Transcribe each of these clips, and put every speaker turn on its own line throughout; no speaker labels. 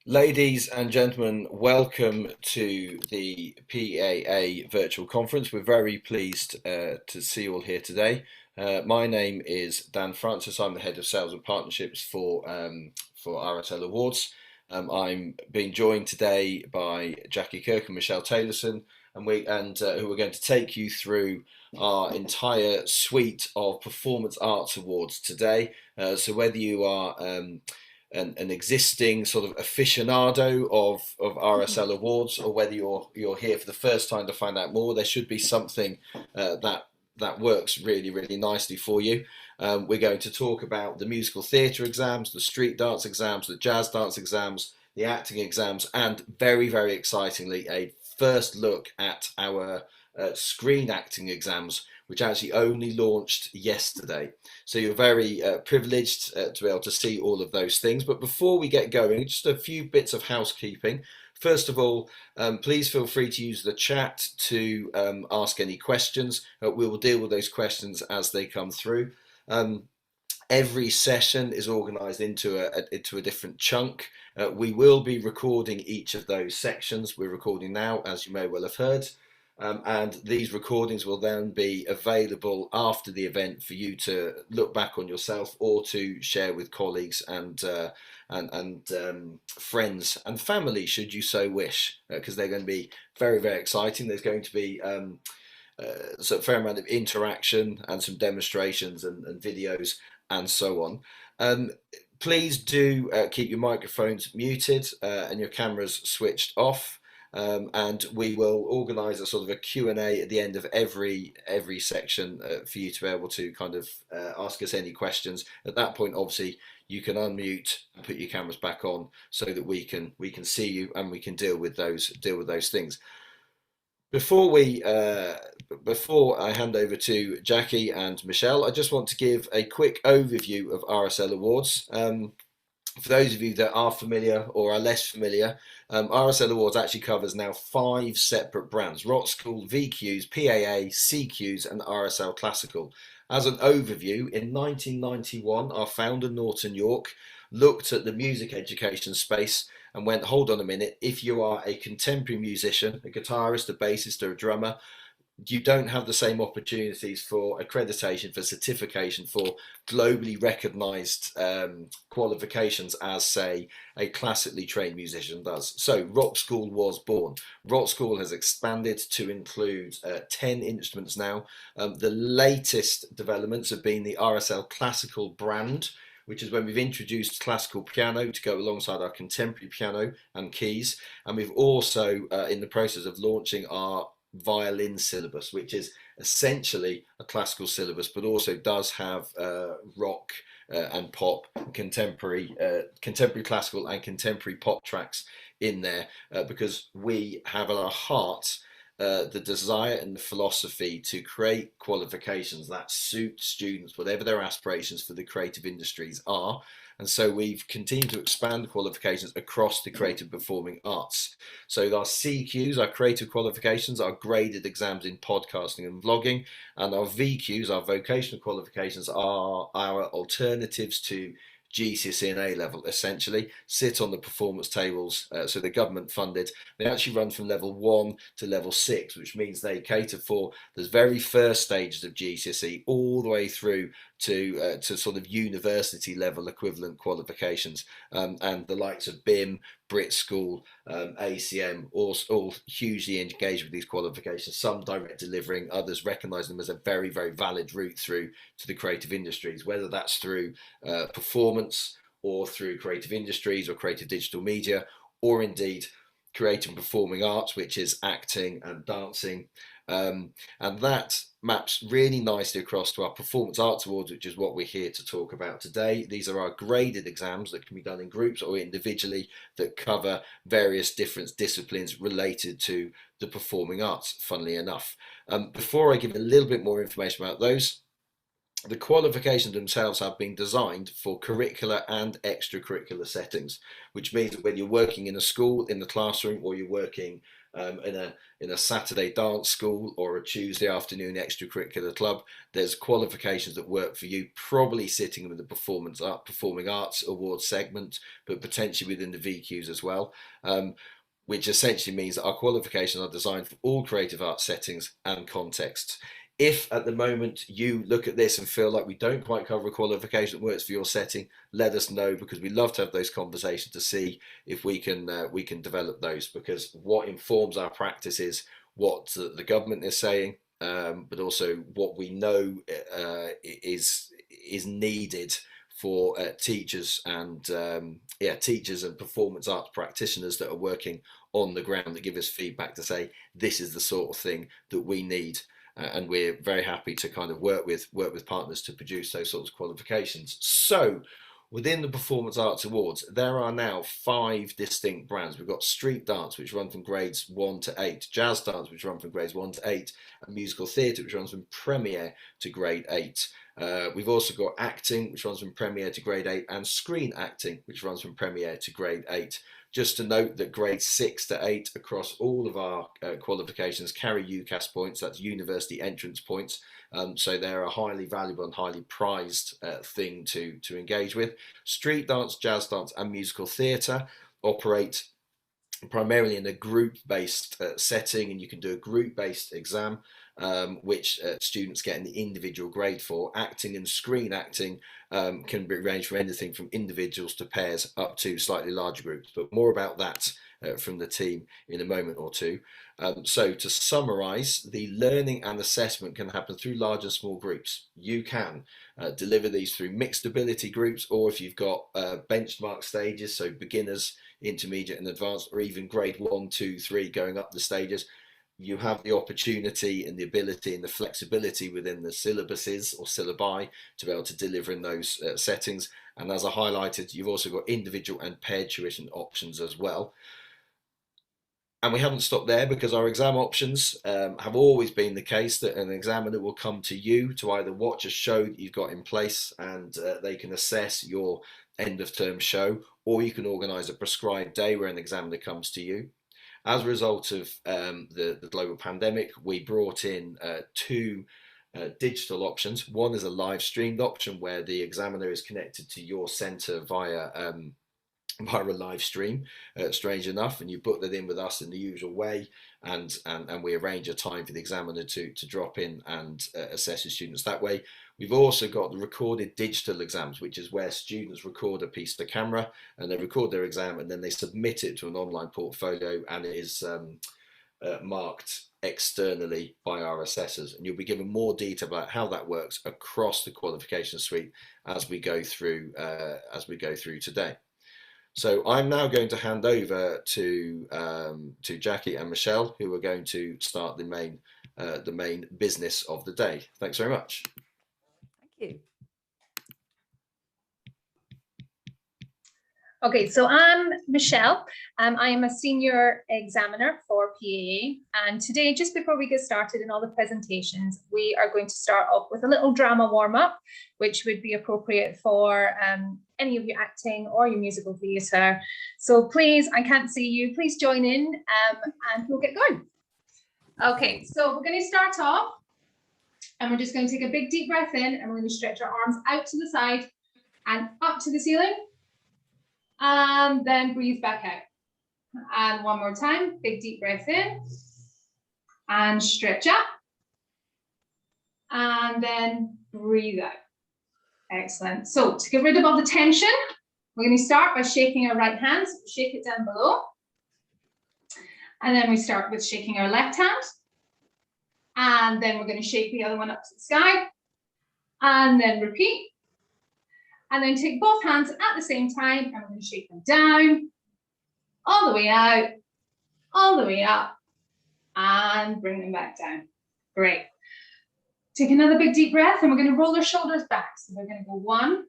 Ladies and gentlemen, welcome to the PAA virtual conference. We're very pleased to see you all here today. My name is Dan Francis. I'm the head of sales and partnerships for RSL Awards. I'm being joined today by Jackie Kirk and Michelle Taylorson, and who are going to take you through our entire suite of performance arts awards today. So whether you are an existing sort of aficionado of RSL awards, or whether you're here for the first time to find out more, there should be something that works really nicely for you. We're going to talk about the musical theatre exams, the street dance exams, the jazz dance exams, the acting exams, and very excitingly, a first look at our screen acting exams, which actually only launched yesterday. So you're very privileged to be able to see all of those things. But before we get going, just a few bits of housekeeping. First of all, please feel free to use the chat to ask any questions. We will deal with those questions as they come through. Every session is organised into a different chunk. We will be recording each of those sections. We're recording now, as you may well have heard. And these recordings will then be available after the event for you to look back on yourself or to share with colleagues and friends and family, should you so wish, because they're going to be very exciting. There's going to be so a fair amount of interaction and some demonstrations and videos and so on. Please do keep your microphones muted and your cameras switched off. And we will organise a sort of a Q&A at the end of every section for you to be able to kind of ask us any questions. At that point, obviously, you can unmute and put your cameras back on so that we can see you and we can deal with those things. Before I hand over to Jackie and Michelle, I just want to give a quick overview of RSL Awards. For those of you that are familiar or are less familiar, RSL Awards actually covers now 5 separate brands: Rock School, VQs, PAA, CQs and RSL Classical. As an overview, in 1991, our founder, Norton York, looked at the music education space and went, hold on a minute, if you are a contemporary musician, a guitarist, a bassist or a drummer, you don't have the same opportunities for accreditation, for certification, for globally recognized qualifications as, say, a classically trained musician does. So Rock School was born. Rock School has expanded to include 10 instruments now. The latest developments have been the RSL Classical brand, which is when we've introduced classical piano to go alongside our contemporary piano and keys. And we've also in the process of launching our violin syllabus, which is essentially a classical syllabus, but also does have rock and pop, contemporary classical and contemporary pop tracks in there, because we have at our heart the desire and the philosophy to create qualifications that suit students, whatever their aspirations for the creative industries are. And so we've continued to expand qualifications across the creative performing arts. So our CQs, our creative qualifications, are graded exams in podcasting and vlogging, and our VQs, our vocational qualifications, are our alternatives to GCSE and A level, essentially sit on the performance tables. So they're government funded. They actually run from level 1 to level 6, which means they cater for the very first stages of GCSE all the way through to sort of university level equivalent qualifications, and the likes of BIM, Brit School, ACM, all hugely engaged with these qualifications, some direct delivering, others recognise them as a very valid route through to the creative industries, whether that's through performance or through creative industries or creative digital media, or indeed creative and performing arts, which is acting and dancing. And that maps really nicely across to our Performance Arts Awards, which is what we're here to talk about today. These are our graded exams that can be done in groups or individually that cover various different disciplines related to the performing arts, funnily enough. Before I give a little bit more information about those, the qualifications themselves have been designed for curricular and extracurricular settings, which means that when you're working in a school, in the classroom, or you're working in a Saturday dance school or a Tuesday afternoon extracurricular club, there's qualifications that work for you, probably sitting with the performing arts awards segment, but potentially within the VQs as well. Which essentially means that our qualifications are designed for all creative arts settings and contexts. If at the moment you look at this and feel like we don't quite cover a qualification that works for your setting, let us know, because we love to have those conversations to see if we can develop those, because what informs our practice is what the government is saying, but also what we know is needed for teachers and teachers and performance arts practitioners that are working on the ground, that give us feedback to say this is the sort of thing that we need. And we're very happy to kind of work with partners to produce those sorts of qualifications. So within the Performance Arts Awards, there are now 5 distinct brands. We've got street dance, which run from grades 1 to 8, jazz dance, which run from grades 1 to 8, and musical theatre, which runs from Premier to grade 8. We've also got acting, which runs from Premier to grade 8, and screen acting, which runs from Premier to grade 8. Just to note that grades 6 to 8 across all of our qualifications carry UCAS points, that's university entrance points. So they're a highly valuable and highly prized thing to engage with. Street dance, jazz dance, and musical theatre operate primarily in a group-based setting, and you can do a group-based exam, which students get an individual grade for. Acting and screen acting can be ranged from anything from individuals to pairs up to slightly larger groups, but more about that from the team in a moment or two. So to summarise, the learning and assessment can happen through large and small groups. You can deliver these through mixed ability groups, or if you've got benchmark stages, so beginners, intermediate and advanced, or even grade 1, 2, 3 going up the stages, you have the opportunity and the ability and the flexibility within the syllabuses or syllabi to be able to deliver in those settings. And as I highlighted, you've also got individual and paired tuition options as well. And we haven't stopped there, because our exam options have always been the case that an examiner will come to you to either watch a show that you've got in place and they can assess your end of term show, or you can organise a prescribed day where an examiner comes to you. As a result of the global pandemic, we brought in 2 digital options. One is a live streamed option where the examiner is connected to your centre via a live stream, strange enough, and you put that in with us in the usual way, and we arrange a time for the examiner to drop in and assess the students that way. We've also got the recorded digital exams, which is where students record a piece to camera and they record their exam and then they submit it to an online portfolio, and it is marked externally by our assessors. And you'll be given more detail about how that works across the qualification suite as we go through today. So I'm now going to hand over to Jackie and Michelle, who are going to start the main business of the day. Thanks very much.
Thank you. Okay, so I'm Michelle. I am a senior examiner for PAA, and today, just before we get started in all the presentations, we are going to start off with a little drama warm-up, which would be appropriate for any of you acting or your musical theatre. So please, I can't see you, please join in and we'll get going. Okay, so we're going to start off, and we're just going to take a big deep breath in, and we're going to stretch our arms out to the side and up to the ceiling. And then breathe back out. And one more time, big deep breath in and stretch up, and then breathe out. Excellent. So to get rid of all the tension, we're going to start by shaking our right hand. So shake it down below, and then we start with shaking our left hand, and then we're going to shake the other one up to the sky, and then repeat. And then take both hands at the same time, and we're going to shake them down, all the way out, all the way up, and bring them back down. Great. Take another big deep breath, and we're going to roll our shoulders back. So we're going to go 1,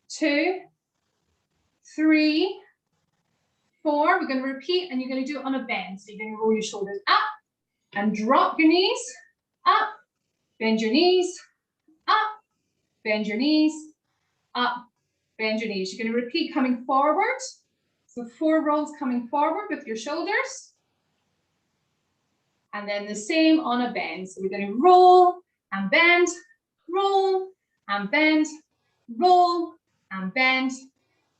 2, 3, 4. We're going to repeat, and you're going to do it on a bend. So you're going to roll your shoulders up and drop your knees, up, bend your knees, up, bend your knees, up, bend your knees. You're going to repeat coming forward. So 4 rolls coming forward with your shoulders. And then the same on a bend. So we're going to roll and bend, roll and bend, roll and bend,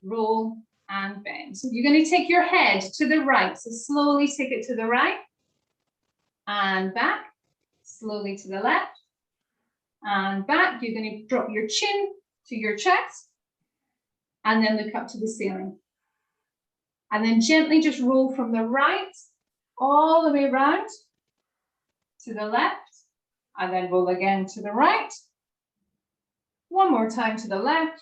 roll and bend. So you're going to take your head to the right. So slowly take it to the right and back, slowly to the left and back. You're going to drop your chin to your chest and then look up to the ceiling. And then gently just roll from the right all the way around to the left, and then roll again to the right. One more time to the left,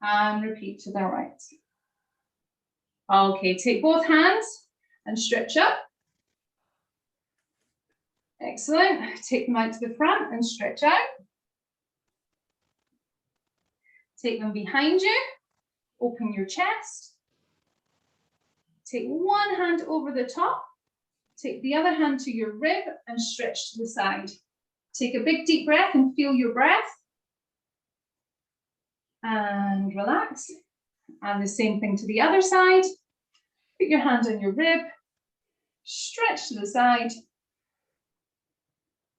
and repeat to the right. Okay, take both hands and stretch up. Excellent. Take them out to the front and stretch out. Take them behind you. Open your chest. Take one hand over the top. Take the other hand to your rib and stretch to the side. Take a big deep breath and feel your breath. And relax. And the same thing to the other side. Put your hand on your rib. Stretch to the side.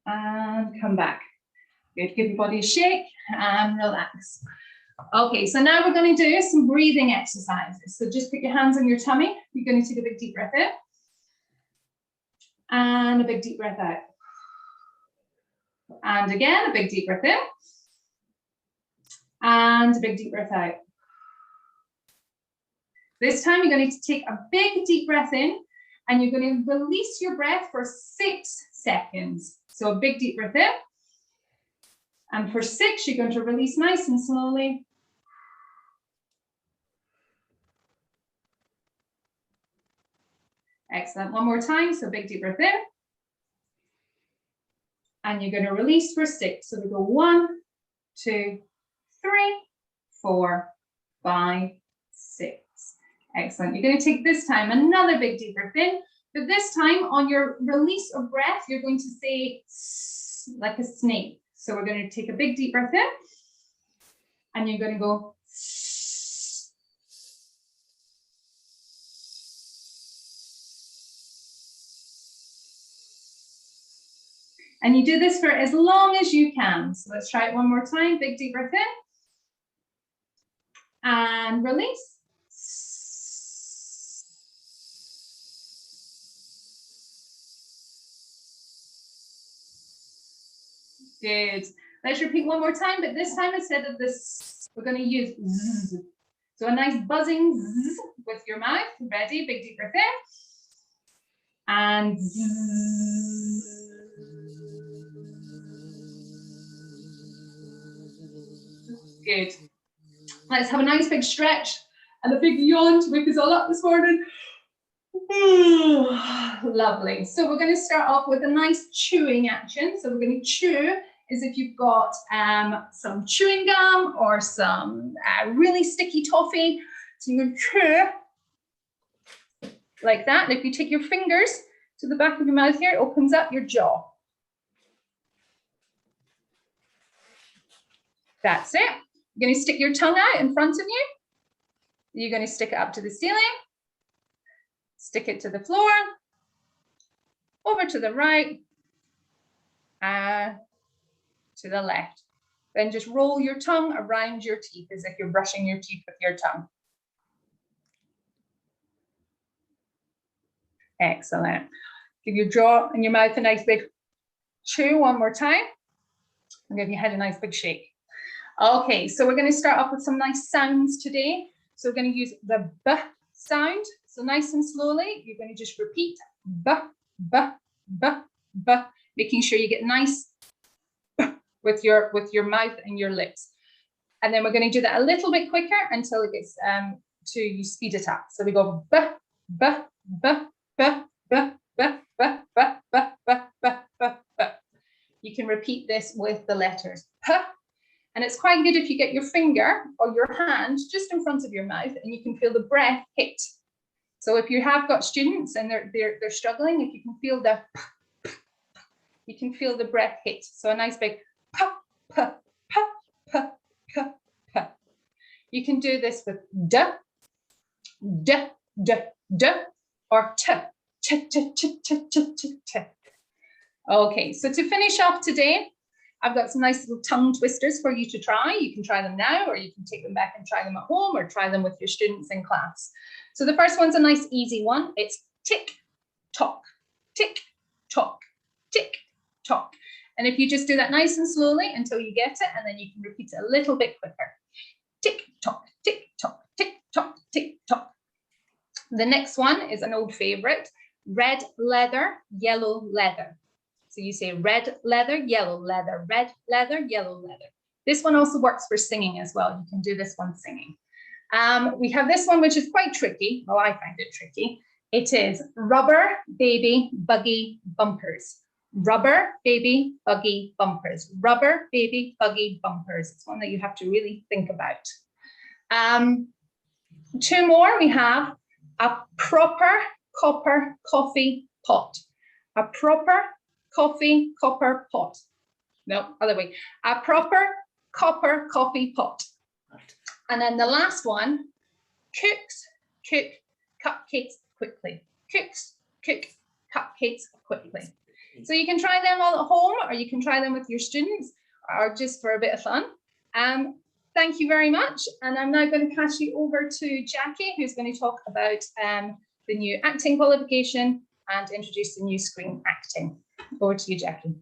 And come back. Good. Give your body a shake and relax. Okay, so now we're going to do some breathing exercises. So just put your hands on your tummy. You're going to take a big deep breath in. And a big deep breath out. And again, a big deep breath in. And a big deep breath out. This time you're going to take a big deep breath in and you're going to release your breath for 6 seconds. So a big deep breath in. And for 6, you're going to release nice and slowly. Excellent. One more time. So big deep breath in. And you're going to release for 6. So we go 1, 2, 3, 4, 5, 6. Excellent. You're going to take this time another big deep breath in. But this time on your release of breath, you're going to say like a snake. So we're going to take a big deep breath in. And you're going to go. And you do this for as long as you can. So let's try it one more time. Big deep breath in. And release. Good. Let's repeat one more time, but this time instead of this, we're going to use zzz. So a nice buzzing zzz with your mouth. Ready? Big deep breath in. And zzz. Good. Let's have a nice big stretch and a big yawn to wake us all up this morning. Lovely. So we're going to start off with a nice chewing action. So we're going to chew is if you've got some chewing gum or some really sticky toffee. So you're going to chew like that. And if you take your fingers to the back of your mouth here, it opens up your jaw. That's it. You're going to stick your tongue out in front of you. You're going to stick it up to the ceiling. Stick it to the floor. Over to the right. To the left. Then just roll your tongue around your teeth as if you're brushing your teeth with your tongue. Excellent. Give your jaw and your mouth a nice big chew one more time. And give your head a nice big shake. Okay, so we're going to start off with some nice sounds today. So we're going to use the B sound. So nice and slowly, you're going to just repeat B, B, B, B, making sure you get nice with your mouth and your lips. And then we're going to do that a little bit quicker until it gets to you speed it up. So we go B, B, B, B, B, B, B, B, B, B, B, B, B. You can repeat this with the letters P. And it's quite good if you get your finger or your hand just in front of your mouth and you can feel the breath hit. So if you have got students and they're struggling, if you can feel the breath hit. So a nice big p, p, p, p, p, p. You can do this with d, d, d, d, or t, t, t, t, t, t, t, t. Okay, so to finish off today, I've got some nice little tongue twisters for you to try. You can try them now, or you can take them back and try them at home, or try them with your students in class. So the first one's a nice easy one. It's tick, tock, tick, tock, tick, tock. And if you just do that nice and slowly until you get it, and then you can repeat it a little bit quicker. Tick, tock, tick, tock, tick, tock, tick, tock. The next one is an old favorite, red leather, yellow leather. So you say red leather, yellow leather, red leather, yellow leather. This one also works for singing as well. You can do this one singing. We have this one, which is quite tricky. Well, I find it tricky. It is rubber, baby, buggy, bumpers. Rubber, baby, buggy, bumpers. Rubber, baby, buggy, bumpers. It's one that you have to really think about. Two more, we have a proper copper coffee pot. A proper coffee copper pot. No, other way. A proper copper coffee pot. And then the last one, cooks, cook, cupcakes quickly. Cooks, cook, cupcakes quickly. So you can try them all at home, or you can try them with your students, or just for a bit of fun. Thank you very much. And I'm now going to pass you over to Jackie, who's going to talk about the new acting qualification and introduce the new screen acting. Over to you, Jackie.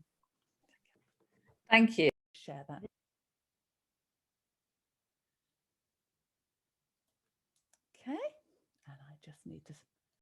Thank you. Share that. Okay, and I just need to